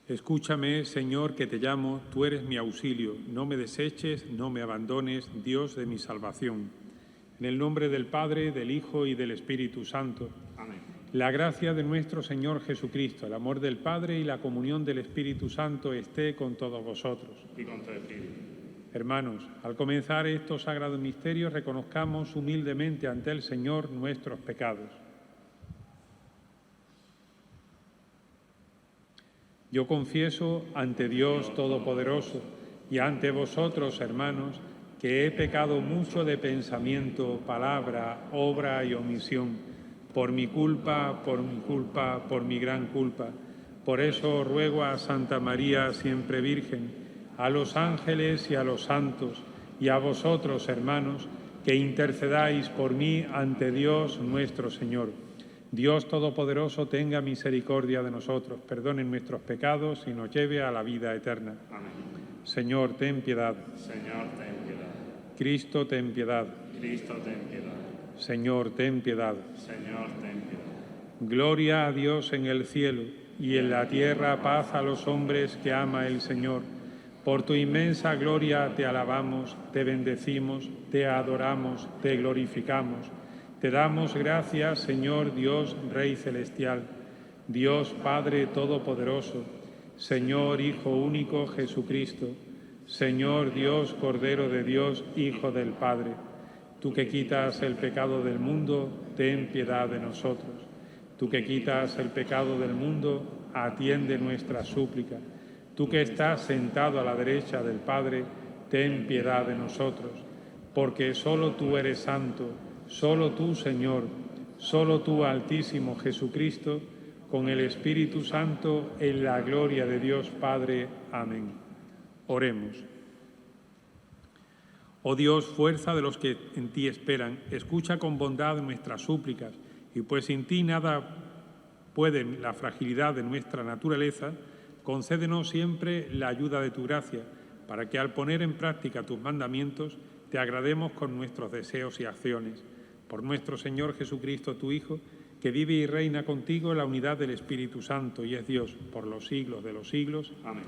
Escúchame, Señor, que te llamo, tú eres mi auxilio. No me deseches, no me abandones, Dios de mi salvación. En el nombre del Padre, del Hijo y del Espíritu Santo. Amén. La gracia de nuestro Señor Jesucristo, el amor del Padre y la comunión del Espíritu Santo esté con todos vosotros. Y con tu espíritu. Hermanos, al comenzar estos sagrados misterios, reconozcamos humildemente ante el Señor nuestros pecados. Yo confieso ante Dios Todopoderoso y ante vosotros, hermanos, que he pecado mucho de pensamiento, palabra, obra y omisión, por mi culpa, por mi gran culpa. Por eso ruego a Santa María, siempre Virgen, a los ángeles y a los santos, y a vosotros, hermanos, que intercedáis por mí ante Dios nuestro Señor. Dios Todopoderoso tenga misericordia de nosotros, perdone nuestros pecados y nos lleve a la vida eterna. Amén. Señor, ten piedad. Señor, ten piedad. Cristo, ten piedad. Cristo, ten piedad. Señor, ten piedad. Señor, ten piedad. Gloria a Dios en el cielo y en la tierra paz a los hombres que ama el Señor. Por tu inmensa gloria te alabamos, te bendecimos, te adoramos, te glorificamos. Te damos gracias, Señor Dios, Rey Celestial, Dios Padre Todopoderoso, Señor Hijo único Jesucristo, Señor Dios, Cordero de Dios, Hijo del Padre. Tú que quitas el pecado del mundo, ten piedad de nosotros. Tú que quitas el pecado del mundo, atiende nuestra súplica. Tú que estás sentado a la derecha del Padre, ten piedad de nosotros, porque solo tú eres santo, solo tú, Señor, solo tú, Altísimo Jesucristo, con el Espíritu Santo, en la gloria de Dios Padre. Amén. Oremos. Oh Dios, fuerza de los que en ti esperan, escucha con bondad nuestras súplicas, y pues sin ti nada puede la fragilidad de nuestra naturaleza, concédenos siempre la ayuda de tu gracia, para que al poner en práctica tus mandamientos, te agrademos con nuestros deseos y acciones. Por nuestro Señor Jesucristo, tu Hijo, que vive y reina contigo en la unidad del Espíritu Santo y es Dios por los siglos de los siglos. Amén.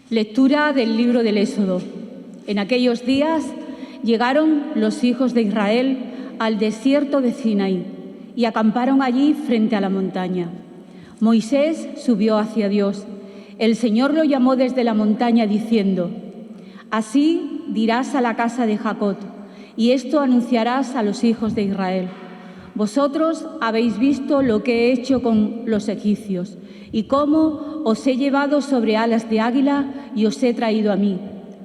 Lectura del libro del Éxodo. En aquellos días llegaron los hijos de Israel al desierto de Sinaí y acamparon allí frente a la montaña. Moisés subió hacia Dios. El Señor lo llamó desde la montaña diciendo: Así dirás a la casa de Jacob, y esto anunciarás a los hijos de Israel. Vosotros habéis visto lo que he hecho con los egipcios y cómo os he llevado sobre alas de águila y os he traído a mí.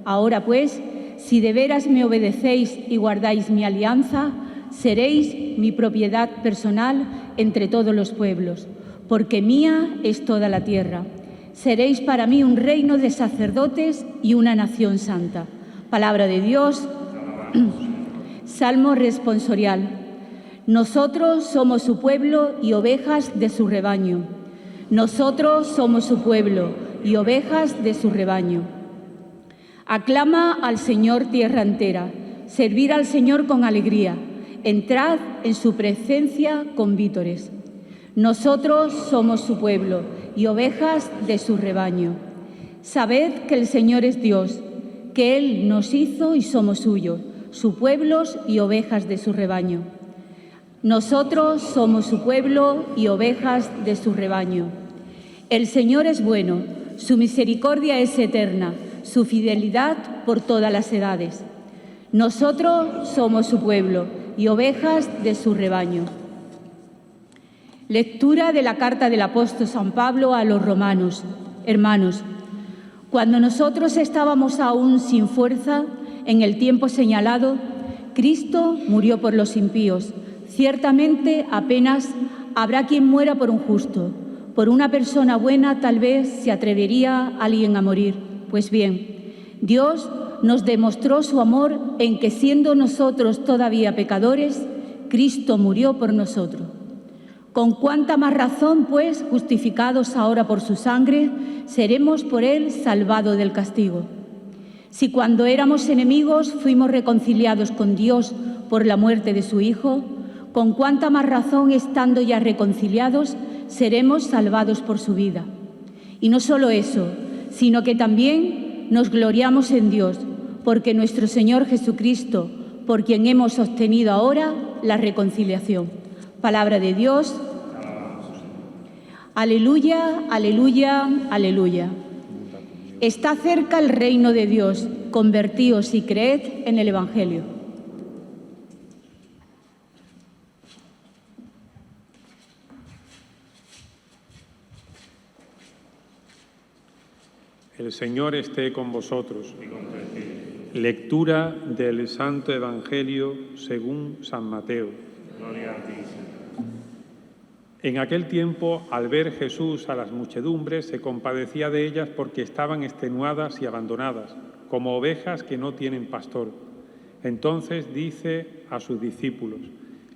Ahora pues, si de veras me obedecéis y guardáis mi alianza, seréis mi propiedad personal entre todos los pueblos, porque mía es toda la tierra. Seréis para mí un reino de sacerdotes y una nación santa. Palabra de Dios. Salmo responsorial. Nosotros somos su pueblo y ovejas de su rebaño. Nosotros somos su pueblo y ovejas de su rebaño. Aclama al Señor tierra entera, servid al Señor con alegría, entrad en su presencia con vítores. Nosotros somos su pueblo y ovejas de su rebaño. Sabed que el Señor es Dios, que Él nos hizo y somos suyos, su pueblos y ovejas de su rebaño. Nosotros somos su pueblo y ovejas de su rebaño. El Señor es bueno, su misericordia es eterna, su fidelidad por todas las edades. Nosotros somos su pueblo y ovejas de su rebaño. Lectura de la carta del apóstol San Pablo a los romanos. Hermanos, cuando nosotros estábamos aún sin fuerza, en el tiempo señalado, Cristo murió por los impíos. Ciertamente apenas habrá quien muera por un justo. Por una persona buena tal vez se atrevería alguien a morir. Pues bien, Dios nos demostró su amor en que, siendo nosotros todavía pecadores, Cristo murió por nosotros. Con cuánta más razón, pues, justificados ahora por su sangre, seremos por él salvados del castigo. Si cuando éramos enemigos fuimos reconciliados con Dios por la muerte de su Hijo, con cuánta más razón, estando ya reconciliados, seremos salvados por su vida. Y no solo eso, sino que también nos gloriamos en Dios, porque nuestro Señor Jesucristo, por quien hemos obtenido ahora la reconciliación. Palabra de Dios. Aleluya, aleluya, aleluya. Está cerca el reino de Dios. Convertíos y creed en el Evangelio. El Señor esté con vosotros. Lectura del Santo Evangelio según San Mateo. Gloria a ti, Señor. En aquel tiempo, al ver Jesús a las muchedumbres, se compadecía de ellas porque estaban extenuadas y abandonadas, como ovejas que no tienen pastor. Entonces dice a sus discípulos: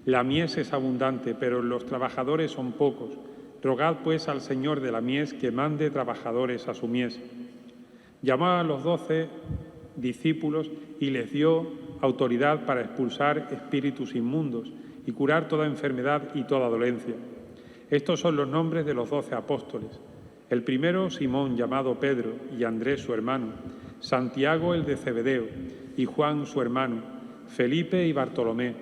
la mies es abundante, pero los trabajadores son pocos. Rogad pues al Señor de la mies que mande trabajadores a su mies. Llamó a los 12 discípulos y les dio autoridad para expulsar espíritus inmundos y curar toda enfermedad y toda dolencia. Estos son los nombres de los 12 apóstoles. El primero, Simón, llamado Pedro, y Andrés, su hermano, Santiago, el de Zebedeo, y Juan, su hermano, Felipe y Bartolomé,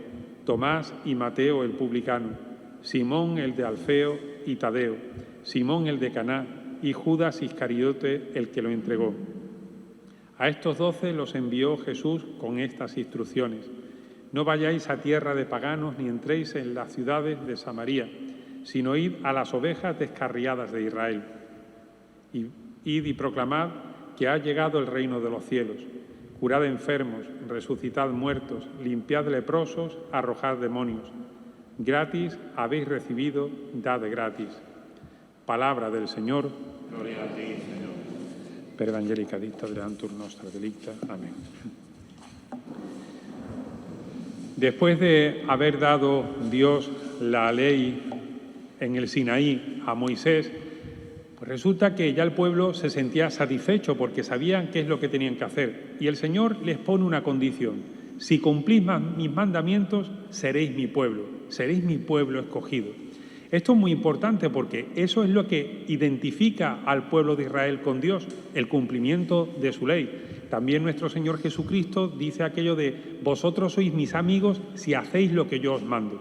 Tomás y Mateo, el publicano, Simón, el de Alfeo y Tadeo, Simón, el de Caná, y Judas Iscariote, el que lo entregó. A estos 12 los envió Jesús con estas instrucciones: no vayáis a tierra de paganos ni entréis en las ciudades de Samaria, sino id a las ovejas descarriadas de Israel. Id y proclamad que ha llegado el reino de los cielos. Curad enfermos, resucitad muertos, limpiad leprosos, arrojad demonios. Gratis habéis recibido, dad gratis. Palabra del Señor. Gloria a ti, Señor. Per evangelica dicta deantur nostra delicta. Amén. Después de haber dado Dios la ley en el Sinaí a Moisés, pues resulta que ya el pueblo se sentía satisfecho porque sabían qué es lo que tenían que hacer. Y el Señor les pone una condición: si cumplís mis mandamientos, seréis mi pueblo escogido. Esto es muy importante porque eso es lo que identifica al pueblo de Israel con Dios, el cumplimiento de su ley. También nuestro Señor Jesucristo dice aquello de: vosotros sois mis amigos si hacéis lo que yo os mando.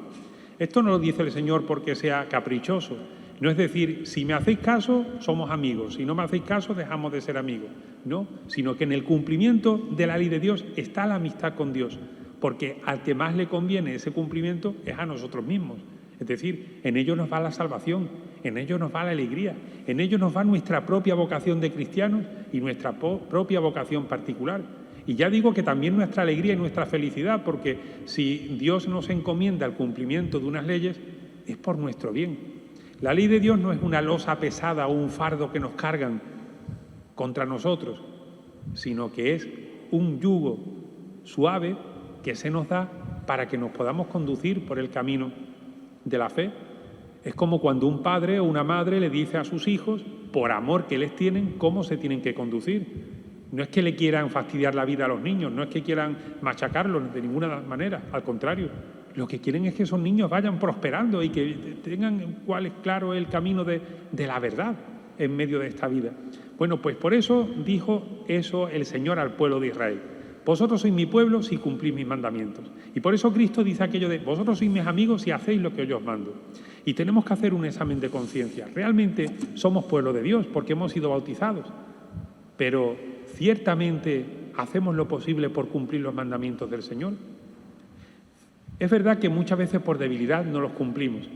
Esto no lo dice el Señor porque sea caprichoso. No es decir, si me hacéis caso, somos amigos, si no me hacéis caso, dejamos de ser amigos. No, sino que en el cumplimiento de la ley de Dios está la amistad con Dios, porque al que más le conviene ese cumplimiento es a nosotros mismos. Es decir, en ello nos va la salvación, en ello nos va la alegría, en ello nos va nuestra propia vocación de cristianos y nuestra propia vocación particular. Y ya digo que también nuestra alegría y nuestra felicidad, porque si Dios nos encomienda el cumplimiento de unas leyes, es por nuestro bien. La ley de Dios no es una losa pesada o un fardo que nos cargan contra nosotros, sino que es un yugo suave que se nos da para que nos podamos conducir por el camino de la fe. Es como cuando un padre o una madre le dice a sus hijos, por amor que les tienen, cómo se tienen que conducir. No es que le quieran fastidiar la vida a los niños, no es que quieran machacarlos de ninguna manera, al contrario. Lo que quieren es que esos niños vayan prosperando y que tengan claro el camino de la verdad en medio de esta vida. Bueno, pues por eso dijo eso el Señor al pueblo de Israel: vosotros sois mi pueblo si cumplís mis mandamientos. Y por eso Cristo dice aquello de: vosotros sois mis amigos si hacéis lo que yo os mando. Y tenemos que hacer un examen de conciencia. Realmente somos pueblo de Dios porque hemos sido bautizados, pero ¿ciertamente hacemos lo posible por cumplir los mandamientos del Señor? Es verdad que muchas veces por debilidad no los cumplimos,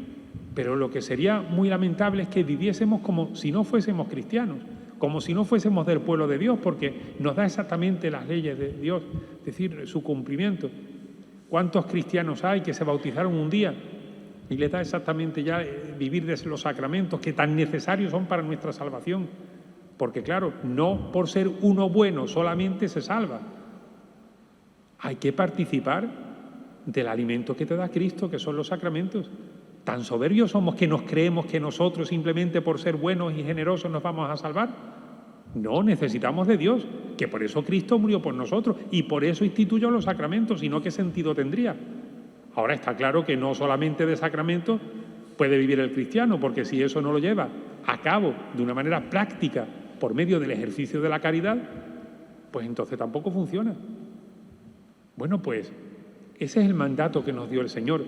pero lo que sería muy lamentable es que viviésemos como si no fuésemos cristianos, como si no fuésemos del pueblo de Dios, porque nos da exactamente las leyes de Dios, es decir, su cumplimiento. ¿Cuántos cristianos hay que se bautizaron un día y les da exactamente ya vivir de los sacramentos que tan necesarios son para nuestra salvación? Porque claro, no por ser uno bueno solamente se salva. Hay que participar del alimento que te da Cristo, que son los sacramentos. ¿Tan soberbios somos que nos creemos que nosotros simplemente por ser buenos y generosos nos vamos a salvar? No, necesitamos de Dios, que por eso Cristo murió por nosotros y por eso instituyó los sacramentos, si no, ¿qué sentido tendría? Ahora está claro que no solamente de sacramentos puede vivir el cristiano, porque si eso no lo lleva a cabo de una manera práctica por medio del ejercicio de la caridad, pues entonces tampoco funciona. Bueno, pues ese es el mandato que nos dio el Señor.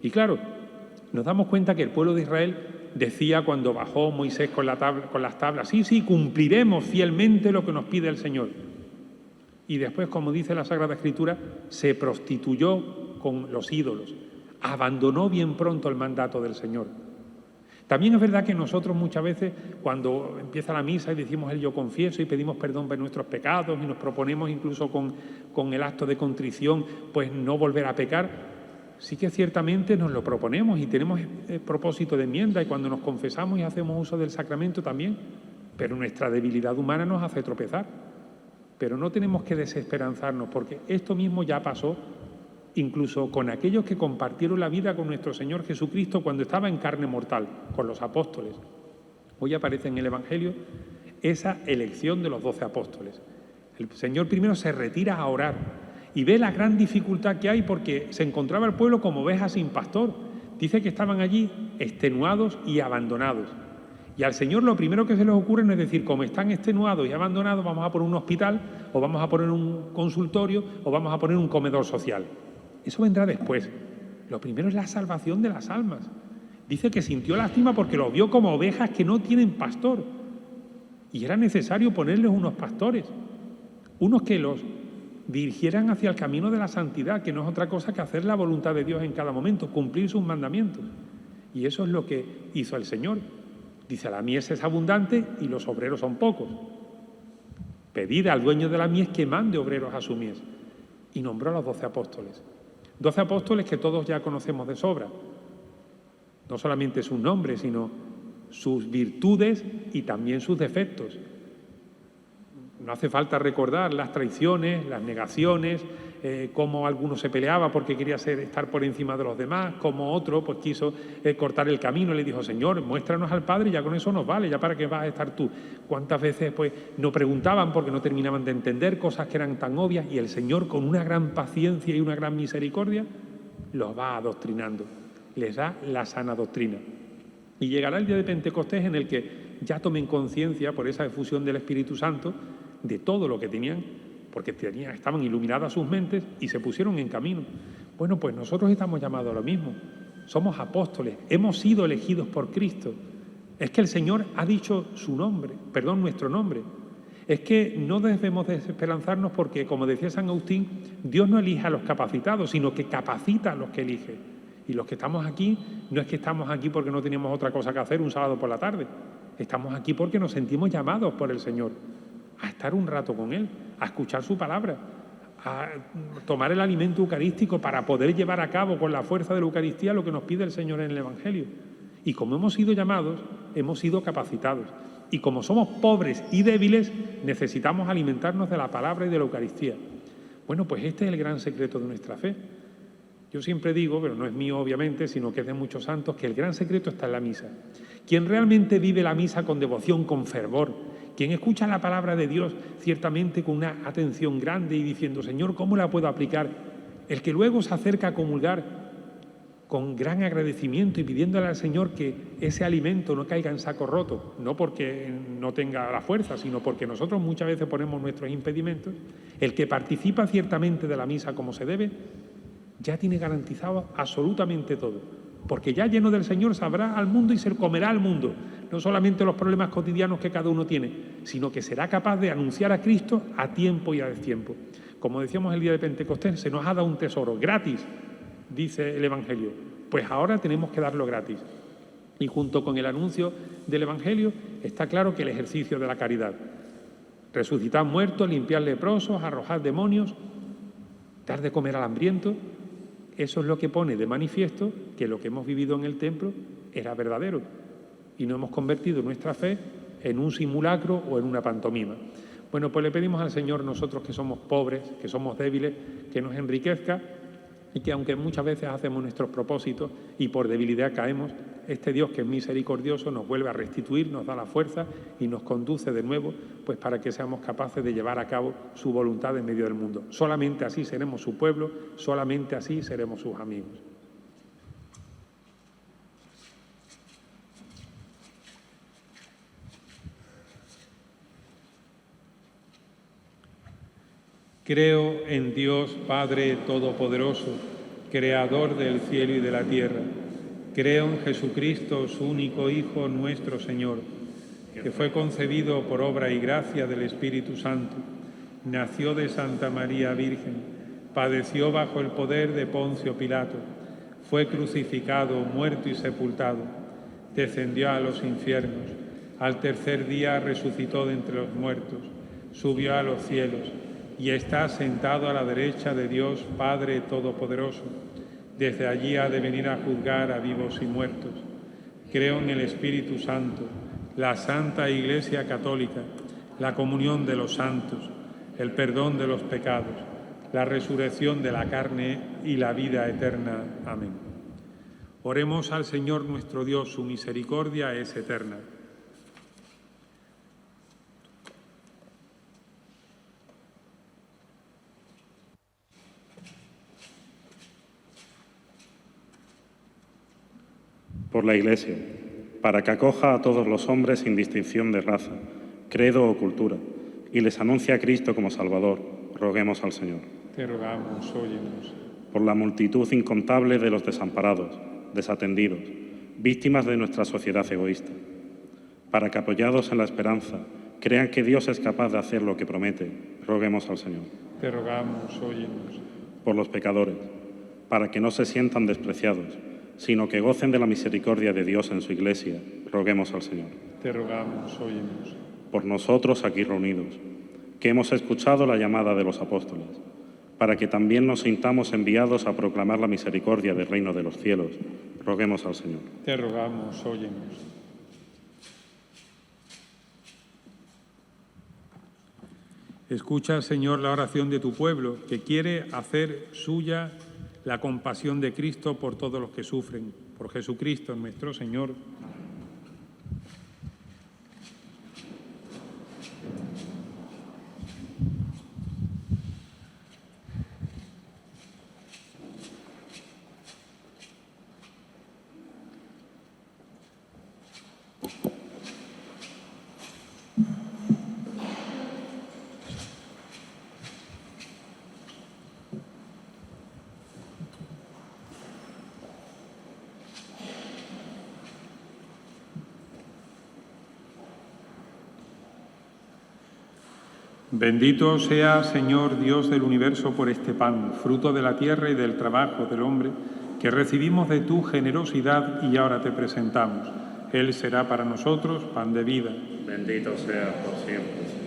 Y claro, nos damos cuenta que el pueblo de Israel decía cuando bajó Moisés con las tablas, sí, cumpliremos fielmente lo que nos pide el Señor. Y después, como dice la Sagrada Escritura, se prostituyó con los ídolos, abandonó bien pronto el mandato del Señor. También es verdad que nosotros muchas veces, cuando empieza la misa y decimos el yo confieso y pedimos perdón por nuestros pecados y nos proponemos incluso con el acto de contrición, pues no volver a pecar, sí que ciertamente nos lo proponemos y tenemos propósito de enmienda y cuando nos confesamos y hacemos uso del sacramento también, pero nuestra debilidad humana nos hace tropezar. Pero no tenemos que desesperanzarnos porque esto mismo ya pasó incluso con aquellos que compartieron la vida con nuestro Señor Jesucristo cuando estaba en carne mortal, con los apóstoles. Hoy aparece en el Evangelio esa elección de los 12 apóstoles. El Señor primero se retira a orar y ve la gran dificultad que hay porque se encontraba el pueblo como ovejas sin pastor. Dice que estaban allí extenuados y abandonados. Y al Señor lo primero que se les ocurre no es decir, como están extenuados y abandonados, vamos a poner un hospital, o vamos a poner un consultorio, o vamos a poner un comedor social. Eso vendrá después. Lo primero es la salvación de las almas. Dice que sintió lástima porque los vio como ovejas que no tienen pastor. Y era necesario ponerles unos pastores, unos que los dirigieran hacia el camino de la santidad, que no es otra cosa que hacer la voluntad de Dios en cada momento, cumplir sus mandamientos. Y eso es lo que hizo el Señor. Dice, la mies es abundante y los obreros son pocos. Pedid al dueño de la mies que mande obreros a su mies. Y nombró a los 12 apóstoles. 12 apóstoles que todos ya conocemos de sobra. No solamente sus nombres, sino sus virtudes y también sus defectos. No hace falta recordar las traiciones, las negaciones, cómo alguno se peleaba porque quería estar por encima de los demás, cómo otro pues quiso cortar el camino y le dijo, Señor, muéstranos al Padre y ya con eso nos vale, ya para qué vas a estar tú. Cuántas veces pues no preguntaban porque no terminaban de entender cosas que eran tan obvias y el Señor con una gran paciencia y una gran misericordia los va adoctrinando, les da la sana doctrina. Y llegará el día de Pentecostés en el que ya tomen conciencia por esa efusión del Espíritu Santo de todo lo que tenían, porque estaban iluminadas sus mentes y se pusieron en camino. Bueno, pues nosotros estamos llamados a lo mismo. Somos apóstoles, hemos sido elegidos por Cristo. Es que el Señor ha dicho su nombre, nuestro nombre. Es que no debemos desesperanzarnos porque, como decía San Agustín, Dios no elige a los capacitados, sino que capacita a los que elige. Y los que estamos aquí, no es que estamos aquí porque no teníamos otra cosa que hacer un sábado por la tarde. Estamos aquí porque nos sentimos llamados por el Señor a estar un rato con Él, a escuchar su palabra, a tomar el alimento eucarístico para poder llevar a cabo con la fuerza de la Eucaristía lo que nos pide el Señor en el Evangelio. Y como hemos sido llamados, hemos sido capacitados. Y como somos pobres y débiles, necesitamos alimentarnos de la palabra y de la Eucaristía. Bueno, pues este es el gran secreto de nuestra fe. Yo siempre digo, pero no es mío obviamente, sino que es de muchos santos, que el gran secreto está en la misa. Quien realmente vive la misa con devoción, con fervor, quien escucha la palabra de Dios ciertamente con una atención grande y diciendo, Señor, ¿cómo la puedo aplicar? El que luego se acerca a comulgar con gran agradecimiento y pidiéndole al Señor que ese alimento no caiga en saco roto, no porque no tenga la fuerza, sino porque nosotros muchas veces ponemos nuestros impedimentos, el que participa ciertamente de la misa como se debe, ya tiene garantizado absolutamente todo. Porque ya lleno del Señor sabrá al mundo y se comerá al mundo. No solamente los problemas cotidianos que cada uno tiene, sino que será capaz de anunciar a Cristo a tiempo y a destiempo. Como decíamos el día de Pentecostés, se nos ha dado un tesoro gratis, dice el Evangelio. Pues ahora tenemos que darlo gratis. Y junto con el anuncio del Evangelio está claro que el ejercicio de la caridad. Resucitar muertos, limpiar leprosos, arrojar demonios, dar de comer al hambriento. Eso es lo que pone de manifiesto que lo que hemos vivido en el templo era verdadero y no hemos convertido nuestra fe en un simulacro o en una pantomima. Bueno, pues le pedimos al Señor, nosotros que somos pobres, que somos débiles, que nos enriquezca y que aunque muchas veces hacemos nuestros propósitos y por debilidad caemos, este Dios que es misericordioso nos vuelve a restituir, nos da la fuerza y nos conduce de nuevo, pues para que seamos capaces de llevar a cabo su voluntad en medio del mundo. Solamente así seremos su pueblo, solamente así seremos sus amigos. Creo en Dios Padre Todopoderoso, Creador del cielo y de la tierra. Creo en Jesucristo, su único Hijo, nuestro Señor, que fue concebido por obra y gracia del Espíritu Santo. Nació de Santa María Virgen, padeció bajo el poder de Poncio Pilato, fue crucificado, muerto y sepultado, descendió a los infiernos, al tercer día resucitó de entre los muertos, subió a los cielos y está sentado a la derecha de Dios Padre Todopoderoso. Desde allí ha de venir a juzgar a vivos y muertos. Creo en el Espíritu Santo, la Santa Iglesia Católica, la comunión de los santos, el perdón de los pecados, la resurrección de la carne y la vida eterna. Amén. Oremos al Señor nuestro Dios, su misericordia es eterna. Por la Iglesia, para que acoja a todos los hombres sin distinción de raza, credo o cultura, y les anuncie a Cristo como Salvador, roguemos al Señor. Te rogamos, óyenos. Por la multitud incontable de los desamparados, desatendidos, víctimas de nuestra sociedad egoísta, para que, apoyados en la esperanza, crean que Dios es capaz de hacer lo que promete, roguemos al Señor. Te rogamos, óyenos. Por los pecadores, para que no se sientan despreciados, sino que gocen de la misericordia de Dios en su Iglesia, roguemos al Señor. Te rogamos, óyenos. Por nosotros aquí reunidos, que hemos escuchado la llamada de los apóstoles, para que también nos sintamos enviados a proclamar la misericordia del reino de los cielos, roguemos al Señor. Te rogamos, óyenos. Escucha, Señor, la oración de tu pueblo, que quiere hacer suya la compasión de Cristo por todos los que sufren. Por Jesucristo nuestro Señor. Bendito sea, Señor Dios del universo, por este pan, fruto de la tierra y del trabajo del hombre, que recibimos de tu generosidad y ahora te presentamos. Él será para nosotros pan de vida. Bendito sea por siempre.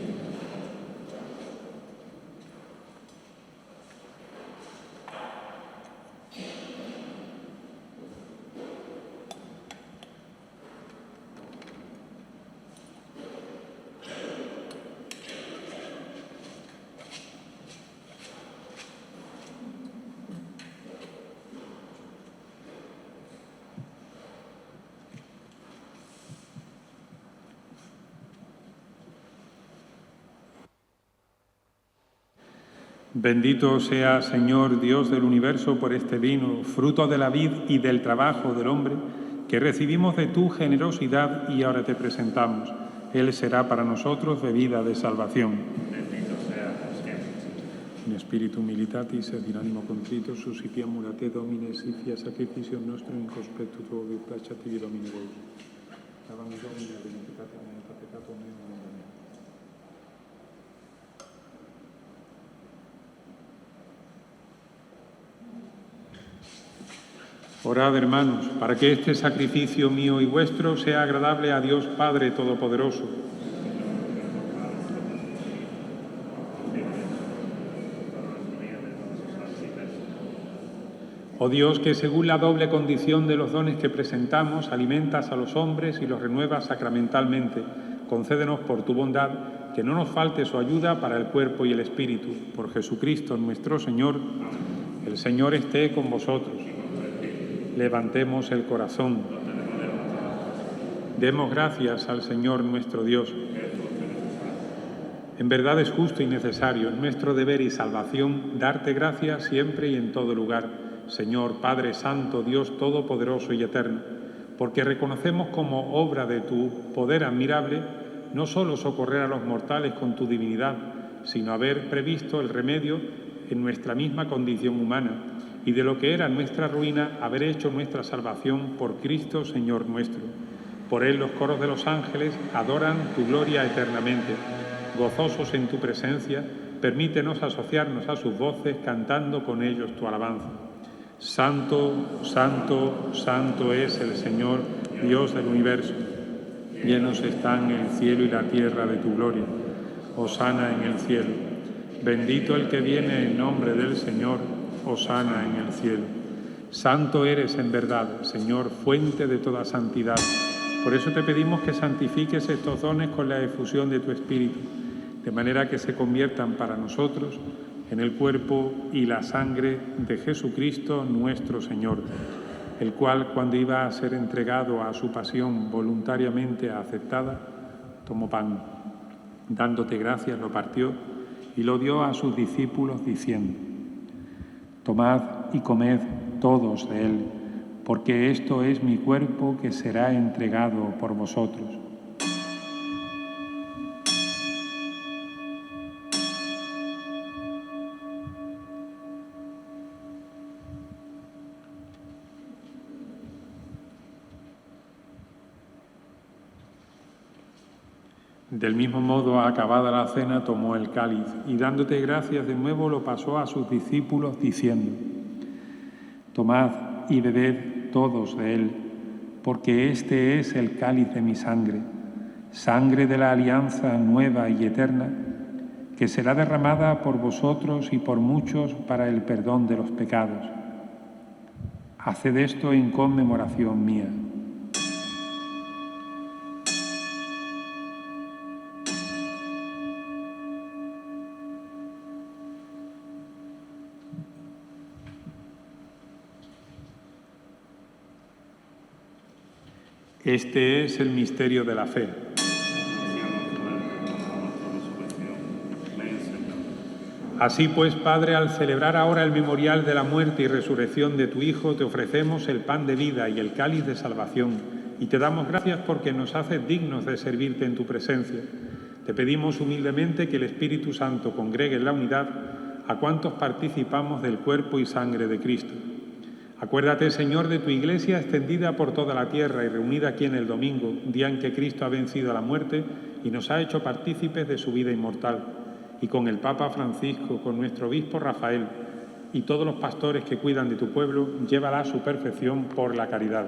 Bendito sea, Señor Dios del universo, por este vino, fruto de la vid y del trabajo del hombre, que recibimos de tu generosidad y ahora te presentamos. Él será para nosotros bebida de salvación. Bendito sea por siempre. In spiritu militatis et in animo contrito suscipiamur a te, Domine, sicia sacrificium nostrum in conspectu tuo placativi, Domine Deus. Lavami, Domine, benedicatem et peccatum meum. Amen. Orad, hermanos, para que este sacrificio mío y vuestro sea agradable a Dios Padre Todopoderoso. Oh Dios, que según la doble condición de los dones que presentamos, alimentas a los hombres y los renuevas sacramentalmente, concédenos por tu bondad que no nos falte su ayuda para el cuerpo y el espíritu. Por Jesucristo nuestro Señor. El Señor esté con vosotros. Levantemos el corazón. Demos gracias al Señor nuestro Dios. En verdad es justo y necesario, nuestro deber y salvación, darte gracias siempre y en todo lugar, Señor, Padre Santo, Dios Todopoderoso y Eterno, porque reconocemos como obra de tu poder admirable no solo socorrer a los mortales con tu divinidad, sino haber previsto el remedio en nuestra misma condición humana, y de lo que era nuestra ruina, haber hecho nuestra salvación por Cristo, Señor nuestro. Por Él los coros de los ángeles adoran tu gloria eternamente. Gozosos en tu presencia, permítenos asociarnos a sus voces, cantando con ellos tu alabanza. Santo, santo, santo es el Señor, Dios del universo. Llenos están el cielo y la tierra de tu gloria. Hosana en el cielo. Bendito el que viene en nombre del Señor. Hosana en el cielo. Santo eres en verdad, Señor, fuente de toda santidad. Por eso te pedimos que santifiques estos dones con la efusión de tu Espíritu, de manera que se conviertan para nosotros en el cuerpo y la sangre de Jesucristo nuestro Señor, el cual, cuando iba a ser entregado a su pasión voluntariamente aceptada, tomó pan, dándote gracias, lo partió y lo dio a sus discípulos diciendo: Tomad y comed todos de él, porque esto es mi cuerpo que será entregado por vosotros. Del mismo modo, acabada la cena, tomó el cáliz y dándote gracias de nuevo lo pasó a sus discípulos diciendo: Tomad y bebed todos de él, porque este es el cáliz de mi sangre, sangre de la alianza nueva y eterna, que será derramada por vosotros y por muchos para el perdón de los pecados. Haced esto en conmemoración mía. Este es el misterio de la fe. Así pues, Padre, al celebrar ahora el memorial de la muerte y resurrección de tu Hijo, te ofrecemos el pan de vida y el cáliz de salvación, y te damos gracias porque nos haces dignos de servirte en tu presencia. Te pedimos humildemente que el Espíritu Santo congregue en la unidad a cuantos participamos del cuerpo y sangre de Cristo. Acuérdate, Señor, de tu Iglesia extendida por toda la tierra y reunida aquí en el domingo, día en que Cristo ha vencido a la muerte y nos ha hecho partícipes de su vida inmortal. Y con el Papa Francisco, con nuestro obispo Rafael y todos los pastores que cuidan de tu pueblo, llévala a su perfección por la caridad.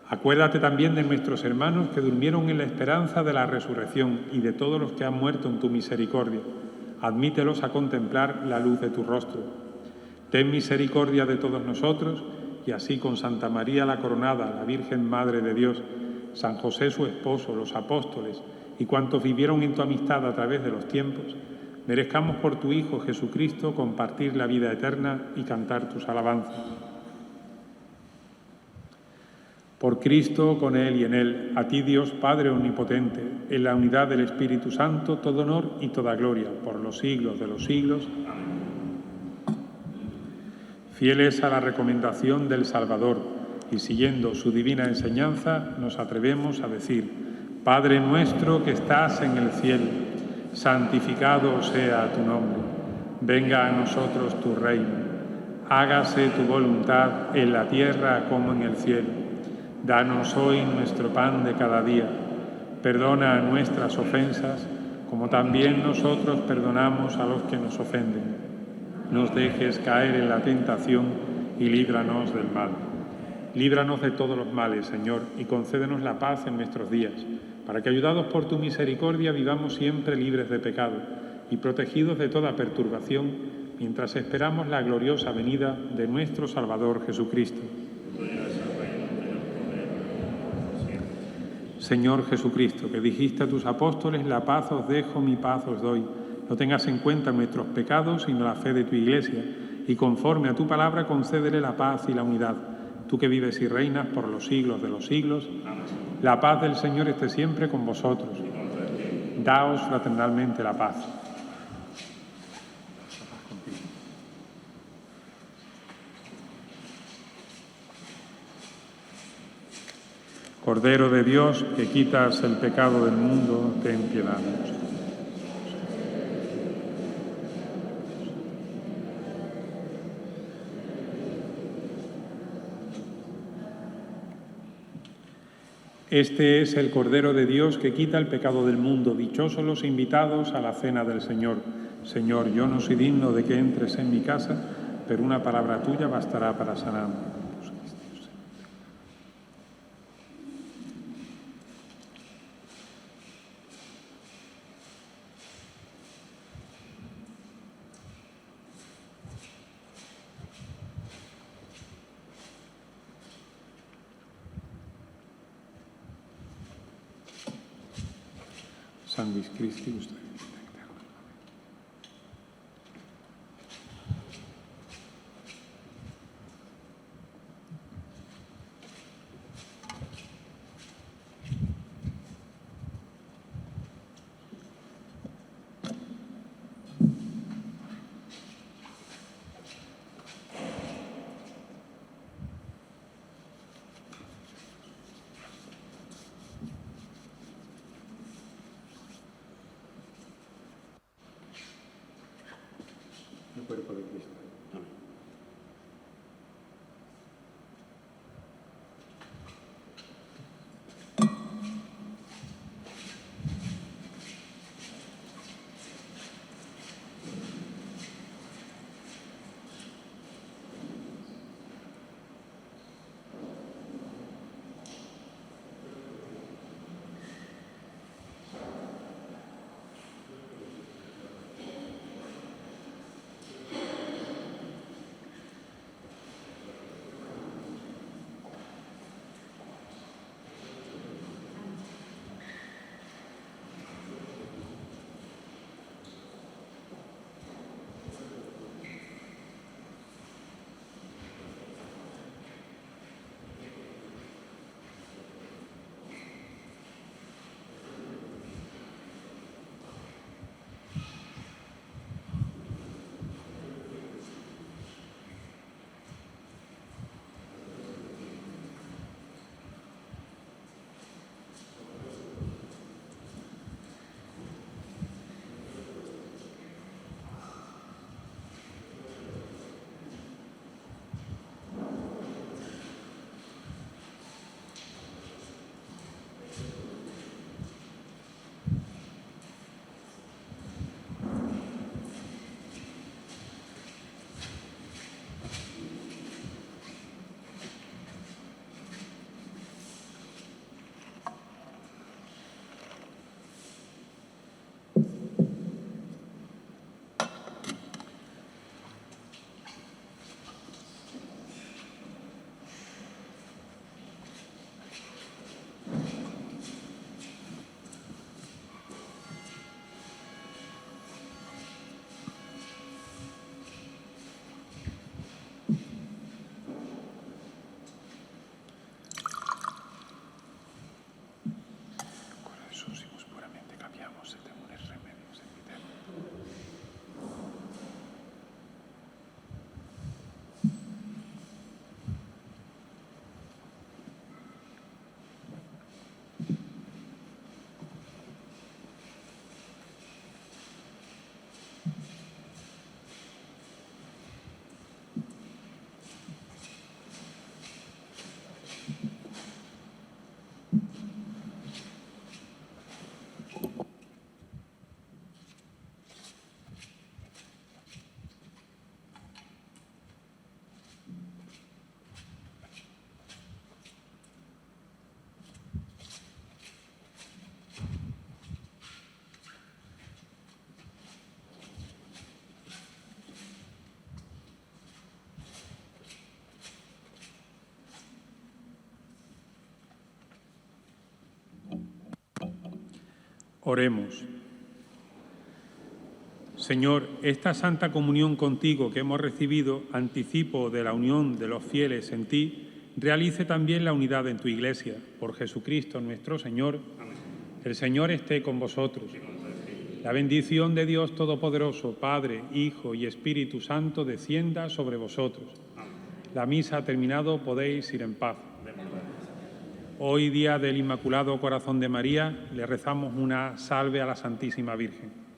Acuérdate también de nuestros hermanos que durmieron en la esperanza de la resurrección y de todos los que han muerto en tu misericordia. Admítelos a contemplar la luz de tu rostro. Ten misericordia de todos nosotros y así con Santa María la Coronada, la Virgen Madre de Dios, San José su esposo, los apóstoles y cuantos vivieron en tu amistad a través de los tiempos, merezcamos por tu Hijo Jesucristo compartir la vida eterna y cantar tus alabanzas. Por Cristo, con Él y en Él, a ti Dios Padre Omnipotente, en la unidad del Espíritu Santo, todo honor y toda gloria, por los siglos de los siglos. Amén. Fieles a la recomendación del Salvador y siguiendo su divina enseñanza, nos atrevemos a decir: Padre nuestro que estás en el cielo, santificado sea tu nombre. Venga a nosotros tu reino. Hágase tu voluntad en la tierra como en el cielo. Danos hoy nuestro pan de cada día. Perdona nuestras ofensas, como también nosotros perdonamos a los que nos ofenden. No nos dejes caer en la tentación y líbranos del mal. Líbranos de todos los males, Señor, y concédenos la paz en nuestros días, para que, ayudados por tu misericordia, vivamos siempre libres de pecado y protegidos de toda perturbación, mientras esperamos la gloriosa venida de nuestro Salvador Jesucristo. Señor Jesucristo, que dijiste a tus apóstoles: la paz os dejo, mi paz os doy. No tengas en cuenta nuestros pecados, sino la fe de tu Iglesia, y conforme a tu palabra concédele la paz y la unidad. Tú que vives y reinas por los siglos de los siglos, la paz del Señor esté siempre con vosotros. Daos fraternalmente la paz. Cordero de Dios, que quitas el pecado del mundo, ten piedad de nosotros. Este es el Cordero de Dios que quita el pecado del mundo. Dichosos los invitados a la cena del Señor. Señor, yo no soy digno de que entres en mi casa, pero una palabra tuya bastará para sanarme. Sanguis Christi, usted. El cuerpo de Cristo. Amén. Oremos. Señor, esta santa comunión contigo que hemos recibido, anticipo de la unión de los fieles en ti, realice también la unidad en tu Iglesia. Por Jesucristo nuestro Señor. Amén. El Señor esté con vosotros. La bendición de Dios Todopoderoso, Padre, Hijo y Espíritu Santo, descienda sobre vosotros. Amén. La misa ha terminado, podéis ir en paz. Hoy, día del Inmaculado Corazón de María, le rezamos una salve a la Santísima Virgen.